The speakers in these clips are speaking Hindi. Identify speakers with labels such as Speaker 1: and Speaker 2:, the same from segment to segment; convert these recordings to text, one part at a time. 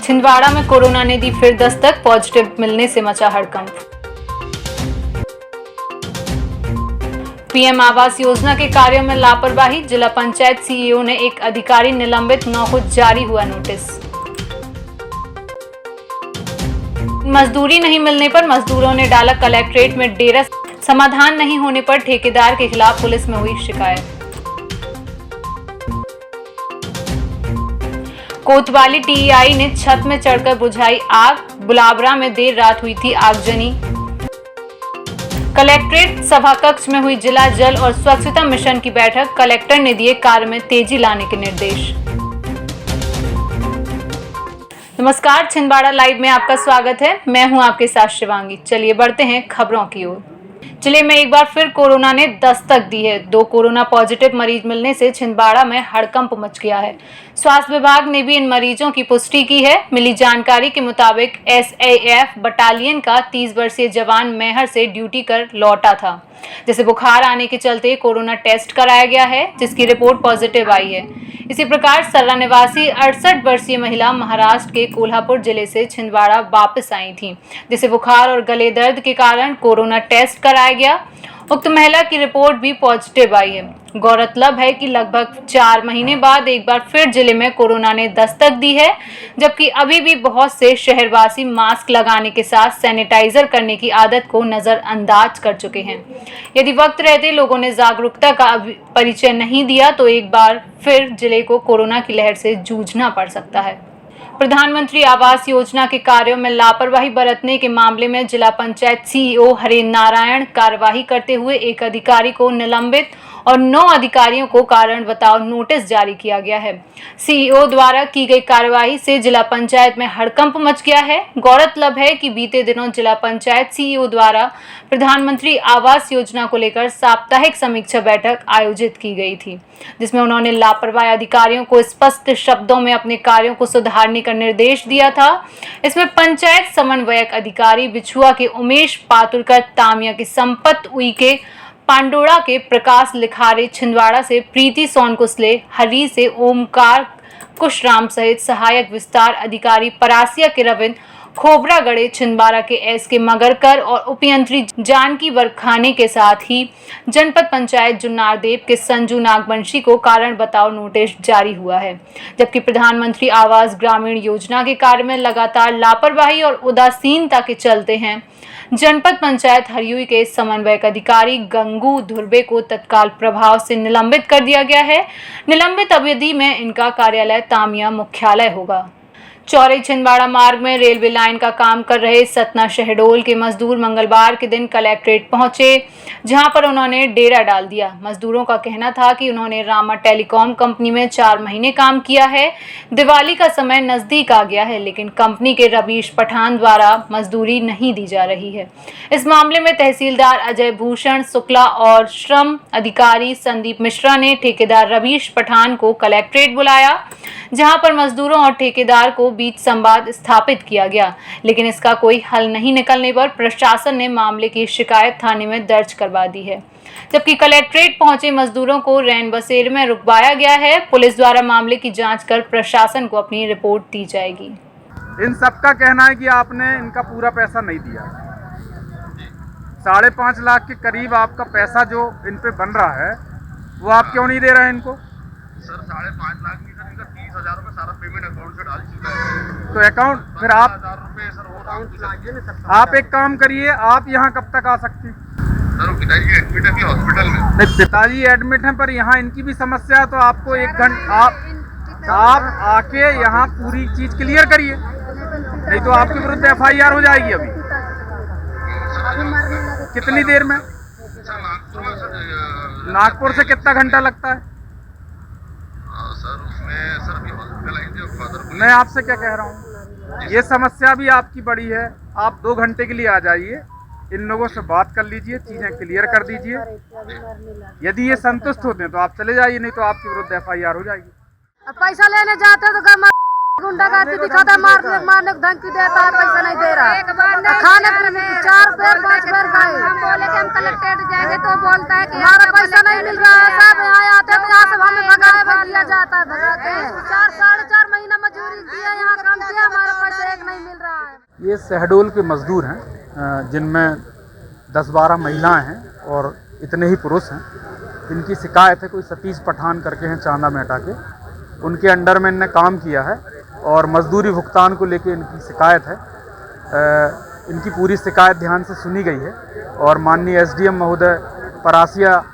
Speaker 1: छिंदवाड़ा में कोरोना ने दी फिर दस्तक, पॉजिटिव मिलने से मचा हड़कंप। पीएम आवास योजना के कार्यों में लापरवाही, जिला पंचायत सीईओ ने एक अधिकारी निलंबित, 9 को जारी हुआ नोटिस। मजदूरी नहीं मिलने पर मजदूरों ने डाला कलेक्ट्रेट में डेरा, समाधान नहीं होने पर ठेकेदार के खिलाफ पुलिस में हुई शिकायत। कोतवाली टीईआई ने छत में चढ़कर बुझाई आग, बुलावरा में देर रात हुई थी आगजनी। कलेक्ट्रेट सभा कक्ष में हुई जिला जल और स्वच्छता मिशन की बैठक, कलेक्टर ने दिए कार्य में तेजी लाने के निर्देश। नमस्कार, छिंदवाड़ा लाइव में आपका स्वागत है। मैं हूं आपके साथ शिवांगी। चलिए बढ़ते हैं खबरों की ओर। जिले में एक बार फिर कोरोना ने दस्तक दी है। 2 कोरोना पॉजिटिव मरीज मिलने से छिंदवाड़ा में हड़कंप मच गया है। स्वास्थ्य विभाग ने भी इन मरीजों की पुष्टि की है। मिली जानकारी के मुताबिक एसएएफ बटालियन का 30 वर्षीय जवान मैहर से ड्यूटी कर लौटा था, जिसे बुखार आने के चलते कोरोना टेस्ट कराया गया है, जिसकी रिपोर्ट पॉजिटिव आई है। इसी प्रकार सर्रा निवासी 68 वर्षीय महिला महाराष्ट्र के कोल्हापुर जिले से छिंदवाड़ा वापस आई थी, जिसे बुखार और गले दर्द के कारण कोरोना टेस्ट कराया गया। उक्त महिला की रिपोर्ट भी पॉजिटिव आई है। गौरतलब है कि लगभग 4 महीने बाद एक बार फिर जिले में कोरोना ने दस्तक दी है, जबकि अभी भी बहुत से शहरवासी मास्क लगाने के साथ सैनिटाइजर करने की आदत को नजरअंदाज कर चुके हैं। यदि वक्त रहते लोगों ने जागरूकता का परिचय नहीं दिया तो एक बार फिर जिले को कोरोना की लहर से जूझना पड़ सकता है। प्रधानमंत्री आवास योजना के कार्यों में लापरवाही बरतने के मामले में जिला पंचायत सीईओ हरेंद्र नारायण कार्यवाही करते हुए एक अधिकारी को निलंबित और 9 अधिकारियों को कारण बताओ नोटिस जारी किया गया है। सीईओ द्वारा की गई कार्यवाही से जिला पंचायत में हड़कंप मच गया है। गौरतलब है कि बीते दिनों जिला पंचायत सीईओ द्वारा प्रधानमंत्री आवास योजना को लेकर साप्ताहिक समीक्षा बैठक आयोजित की गई थी, जिसमें उन्होंने लापरवाह अधिकारियों को स्पष्ट शब्दों में अपने कार्यों को सुधारने का निर्देश दिया था। इसमें पंचायत समन्वयक अधिकारी बिछुआ के उमेश पातुरकर, तामिया के संपत उइके, पांडोड़ा के प्रकाश लिखारे, छिंदवाड़ा से प्रीति सोनकुसले, हरी से ओमकार कुशराम सहित सहायक विस्तार अधिकारी परासिया के रविंद्र, खोबरागढ़े छिंदवाड़ा के एसके मगरकर और उपयंत्री जानकी वरखाने के साथ ही जनपद पंचायत जुन्नारदेव के संजू नागवंशी को कारण बताओ नोटिस जारी हुआ है। जबकि प्रधानमंत्री आवास ग्रामीण योजना के कार्य में लगातार लापरवाही और उदासीनता के चलते हैं जनपद पंचायत हरियूई के समन्वयक अधिकारी गंगू धुर्वे को तत्काल प्रभाव से निलंबित कर दिया गया है। निलंबित अवधि में इनका कार्यालय तामिया मुख्यालय होगा। चौरे छिंदवाड़ा मार्ग में रेलवे लाइन का काम कर रहे सतना शहडोल के मजदूर मंगलवार के दिन कलेक्ट्रेट पहुंचे, जहां पर उन्होंने डेरा डाल दिया। मजदूरों का कहना था कि उन्होंने रामा टेलीकॉम कंपनी में 4 महीने काम किया है। दिवाली का समय नजदीक आ गया है, लेकिन कंपनी के रवीश पठान द्वारा मजदूरी नहीं दी जा रही है। इस मामले में तहसीलदार अजय भूषण शुक्ला और श्रम अधिकारी संदीप मिश्रा ने ठेकेदार रवीश पठान को कलेक्ट्रेट बुलाया, जहां पर मजदूरों और ठेकेदार को बीच संवाद स्थापित किया गया, लेकिन इसका कोई हल नहीं निकलने पर प्रशासन ने मामले की शिकायत थाने में दर्ज करवा दी है। जबकि कलेक्ट्रेट पहुंचे मजदूरों को रैन बसेर में रुकवाया गया है। पुलिस द्वारा मामले की जांच कर प्रशासन को अपनी रिपोर्ट दी जाएगी।
Speaker 2: इन सबका कहना है कि आपने इनका पूरा पैसा नहीं दिया। 5.5 लाख के करीब आपका पैसा जो इन पे बन रहा है वो आप क्यों नहीं दे रहे हैं इनको?
Speaker 3: सर 5.5 लाख की सर इनका 30,000 रुपये सारा पेमेंट अकाउंट से डाल चुका है।
Speaker 2: तो अकाउंट फिर आप
Speaker 3: 10,000 रुपये सर और
Speaker 2: आप एक काम करिए, आप यहाँ कब तक आ सकते हैं?
Speaker 3: सर वो पिताजी एडमिट है हॉस्पिटल में।
Speaker 2: नहीं, पिताजी एडमिट हैं, पर यहाँ इनकी भी समस्या है, तो आपको 1 घंटा आप आके यहाँ पूरी चीज क्लियर करिए, नहीं तो आपके विरुद्ध FIR हो जाएगी। अभी कितनी देर में?
Speaker 3: सर नागपुर में सर
Speaker 2: नागपुर से कितना घंटा लगता है?
Speaker 3: सर उसमें सर अभी हॉस्पिटल आई थी फादर को।
Speaker 2: मैं आपसे क्या कह रहा हूँ, ये समस्या भी आपकी बड़ी है। आप 2 घंटे के लिए आ जाइए, इन लोगों से बात कर लीजिए, चीजें क्लियर कर दीजिए। यदि ये संतुष्ट होते हैं तो आप चले जाइए, नहीं तो आपके विरुद्ध FIR हो जाएगी।
Speaker 4: पैसा लेने जाते तो गुंडागर्दी दिखाता है, मारने को धमकी देता है, पैसा नहीं दे रहा है। खाने पीने 4 बार 5 बार खाए। हम बोले कि हम कलेक्ट्रेट जाएंगे तो बोलता है कि हमारा पैसा नहीं मिल रहा है। सब यहाँ आते हैं तो यहाँ से हमें भगाया दिया जाता है, भगाते हैं। 4 साढ़े 4 महीना मजदूरी किया, यहाँ काम किया, हमारा पैसा एक नहीं मिल रहा है।
Speaker 2: ये शहडोल के मजदूर हैं जिनमें 10-12 महिलाएं हैं और इतने ही पुरुष हैं। इनकी शिकायत है, कोई सतीश पठान करके हैं चांदा मेटा के, उनके अंडर में इनने काम किया है और मजदूरी भुगतान को लेके इनकी शिकायत है। इनकी पूरी शिकायत ध्यान से सुनी गई है और माननीय एसडीएम महोदय परासिया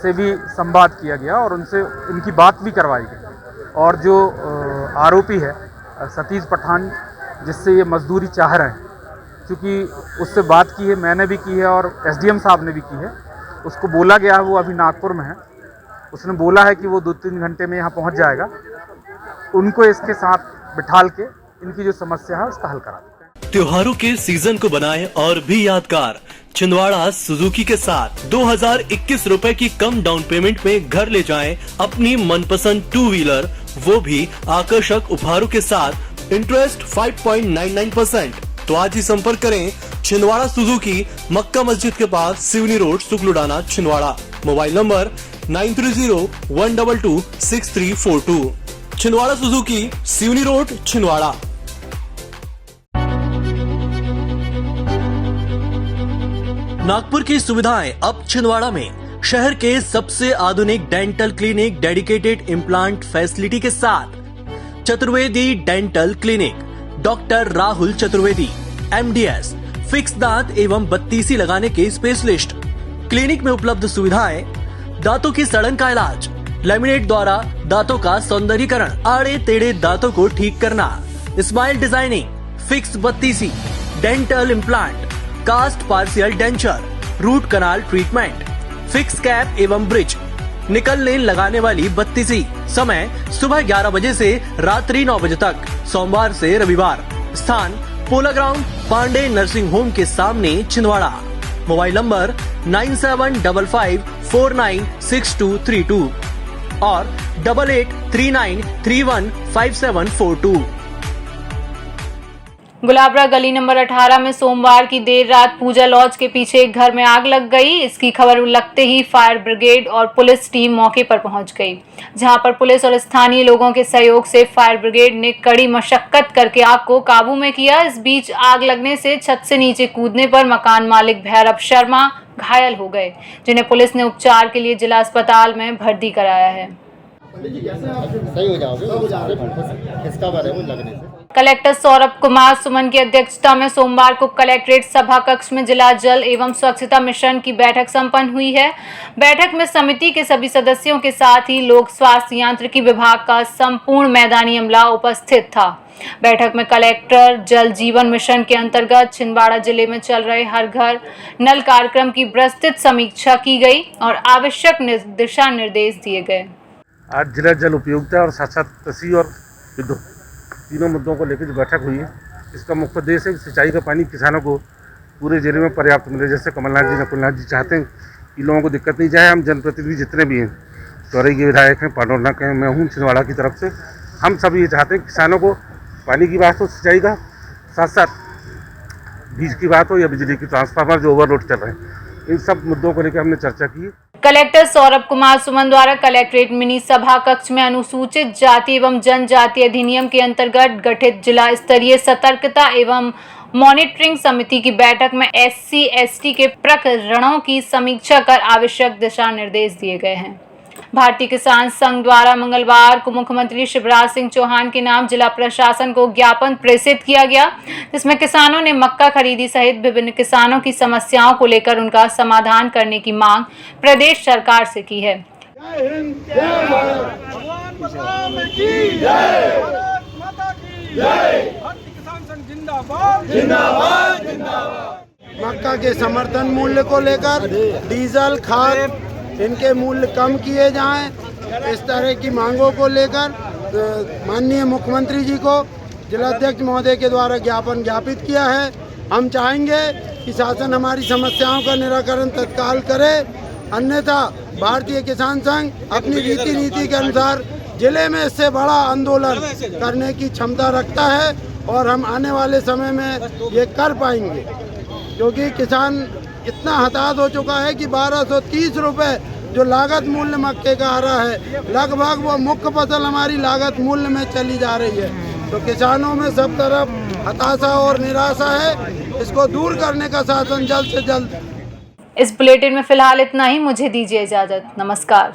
Speaker 2: से भी संवाद किया गया और उनसे इनकी बात भी करवाई गई। और जो आरोपी है सतीश पठान, जिससे ये मजदूरी चाह रहे हैं, क्योंकि उससे बात की है, मैंने भी की है और एसडीएम साहब ने भी की है, उसको बोला गया है, वो अभी नागपुर में है, उसने बोला है कि वो 2-3 घंटे में यहाँ पहुँच जाएगा। उनको इसके साथ बिठाल के इनकी जो समस्या है उसका हल करा देते हैं।
Speaker 5: त्योहारों के सीजन को बनाएं और भी यादगार छिंदवाड़ा सुजुकी के साथ 2021 रुपए की कम डाउन पेमेंट में घर ले जाएं अपनी मनपसंद 2 व्हीलर, वो भी आकर्षक उपहारों के साथ। इंटरेस्ट 5.99%। तो आज ही संपर्क करें छिंदवाड़ा सुजुकी, मक्का मस्जिद के पास, Seoni road, Sukludana, Chhindwara. Mobile number 9301226342। Chhindwara Suzuki, Seoni road, Chhindwara. Nagpur की सुविधाएं अब छिंदवाड़ा में। शहर के सबसे आधुनिक dental clinic, dedicated implant facility के साथ Chaturvedi dental clinic, doctor Rahul Chaturvedi, MDS, fix दांत एवं बत्तीसी लगाने के स्पेशलिस्ट। क्लिनिक में उपलब्ध सुविधाएं: दांतों की सड़न का इलाज, लैमिनेट द्वारा दांतों का सौंदर्यीकरण, आड़े टेढ़े दांतों को ठीक करना, स्माइल डिजाइनिंग, फिक्स बत्तीसी, dental implant, cast partial denture, root canal treatment, fix cap एवं ब्रिज, निकल लेन लगाने वाली बत्तीसी। समय सुबह 11 बजे से रात्रि 9 बजे तक, सोमवार से रविवार। स्थान पोला ग्राउंड, पांडे नर्सिंग होम के सामने, छिंदवाड़ा। मोबाइल नंबर 9755496232 और 8839315742।
Speaker 1: गुलाबरा गली नंबर 18 में सोमवार की देर रात पूजा लॉज के पीछे एक घर में आग लग गई। इसकी खबर लगते ही फायर ब्रिगेड और पुलिस टीम मौके पर पहुंच गई, जहां पर पुलिस और स्थानीय लोगों के सहयोग से फायर ब्रिगेड ने कड़ी मशक्कत करके आग को काबू में किया। इस बीच आग लगने से छत से नीचे कूदने पर मकान मालिक भैरव शर्मा घायल हो गए, जिन्हें पुलिस ने उपचार के लिए जिला अस्पताल में भर्ती कराया है।
Speaker 6: सही हो जाओगे, किसका बारे में लगने से।
Speaker 1: कलेक्टर सौरभ कुमार सुमन की अध्यक्षता में सोमवार को कलेक्ट्रेट सभा कक्ष में जिला जल एवं स्वच्छता मिशन की बैठक संपन्न हुई है। बैठक में समिति के सभी सदस्यों के साथ ही लोक स्वास्थ्य यांत्रिकी विभाग का संपूर्ण मैदानी अमला उपस्थित था। बैठक में कलेक्टर जल जीवन मिशन के अंतर्गत छिंदवाड़ा जिले में चल रहे हर घर नल कार्यक्रम की विस्तृत समीक्षा की गई और आवश्यक दिशा निर्देश दिए गए।
Speaker 7: आज जिला जल उपयोगिता और साथ साथ कृषि और विद्युत तीनों मुद्दों को लेकर जो बैठक हुई है, इसका मुख्य उद्देश्य है सिंचाई का पानी किसानों को पूरे जिले में पर्याप्त मिले। जैसे कमलनाथ जी, नकुलनाथ जी चाहते हैं कि लोगों को दिक्कत नहीं जाए। हम जनप्रतिनिधि जितने भी हैं, चौरई के विधायक हैं, पांडुरना के, मैं हूँ छिंदवाड़ा की तरफ से, हम सब ये चाहते हैं किसानों को पानी की बात हो, सिंचाई का, साथ साथ बीज की बात हो या बिजली की, ट्रांसफार्मर जो ओवरलोड चल रहे हैं, इन सब मुद्दों को लेकर हमने चर्चा की।
Speaker 1: कलेक्टर सौरभ कुमार सुमन द्वारा कलेक्ट्रेट मिनी सभा कक्ष में अनुसूचित जाति एवं जनजाति अधिनियम के अंतर्गत गठित जिला स्तरीय सतर्कता एवं मॉनिटरिंग समिति की बैठक में SC/ST के प्रकरणों की समीक्षा कर आवश्यक दिशा निर्देश दिए गए हैं। भारतीय किसान संघ द्वारा मंगलवार को मुख्यमंत्री शिवराज सिंह चौहान के नाम जिला प्रशासन को ज्ञापन प्रेषित किया गया, जिसमें किसानों ने मक्का खरीदी सहित विभिन्न किसानों की समस्याओं को लेकर उनका समाधान करने की मांग प्रदेश सरकार से की है।
Speaker 8: मक्का के समर्थन मूल्य को लेकर डीजल, खाद, इनके मूल्य कम किए जाएं, इस तरह की मांगों को लेकर माननीय मुख्यमंत्री जी को जिलाध्यक्ष महोदय के द्वारा ज्ञापन ज्ञापित किया है। हम चाहेंगे कि शासन हमारी समस्याओं का निराकरण तत्काल करे, अन्यथा भारतीय किसान संघ अपनी रीति नीति के अनुसार जिले में इससे बड़ा आंदोलन करने की क्षमता रखता है और हम आने वाले समय में ये कर पाएंगे, क्योंकि किसान इतना हताश हो चुका है कि 1230 रुपये जो लागत मूल्य मक्के का आ रहा है लगभग वो मुख्य फसल हमारी लागत मूल्य में चली जा रही है। तो किसानों में सब तरफ हताशा और निराशा है। इसको दूर करने का शासन जल्द से जल्द।
Speaker 1: इस बुलेटिन में फिलहाल इतना ही। मुझे दीजिए इजाजत। नमस्कार।